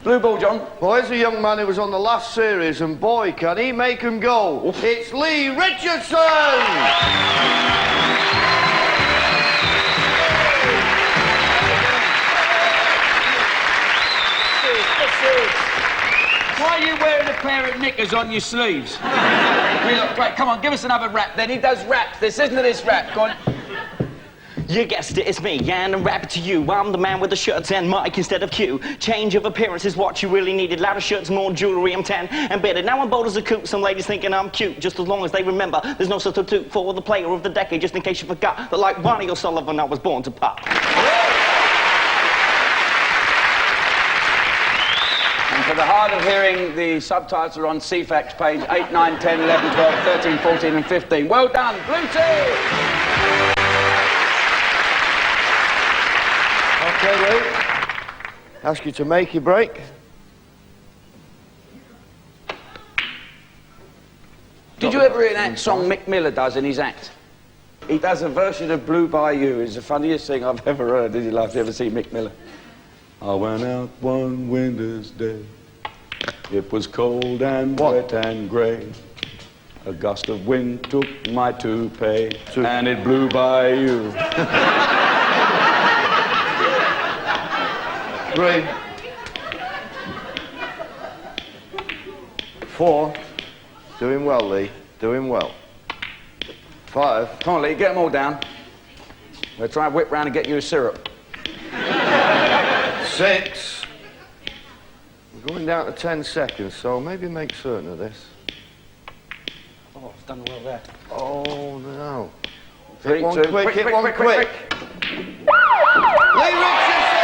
Blue ball, John. Well, here's a young man who was on the last series, and boy, can he make them go. It's Lee Richardson! Why are you wearing a pair of knickers on your sleeves? We look great. Come on, give us another rap then. He does raps. This isn't this rap. Go on. You guessed it, it's me, and I'm rapping to you. I'm the man with the shirts and mic instead of Q. Change of appearance is what you really needed. Louder shirts, more jewelry, I'm tan and bearded. Now I'm bold as a coot, some ladies thinking I'm cute. Just as long as they remember, there's no substitute for the player of the decade. Just in case you forgot that like Barney O'Sullivan, I was born to pop. And for the hard of hearing, the subtitles are on CFAX page 8, 9, 10, 11, 12, 13, 14 and 15. Well done, blue team! Okay, Lee. Ask you to make your break. Did you ever hear that song Mick Miller does in his act? He does a version of Blue Bayou. It's the funniest thing I've ever heard in your life. You ever see Mick Miller? I went out one winter's day. It was cold and wet and grey. A gust of wind took my toupee, and it blew by you. 3, 4. Doing well, Lee. Doing well. 5. Come on, Lee, get them all down. We'll try and whip round and get you a syrup. 6. We're going down to 10 seconds, so maybe make certain of this. Oh, I've done well there. Oh, no. 3, Hit one 2, quick, hit one quick. Lee Richardson!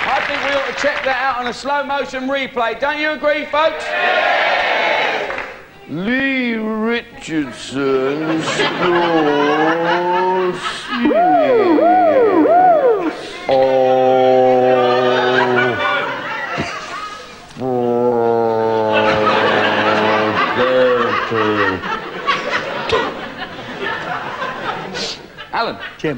I think we ought to check that out on a slow motion replay. Don't you agree, folks? Lee Richardson scores 6. Alan. Jim.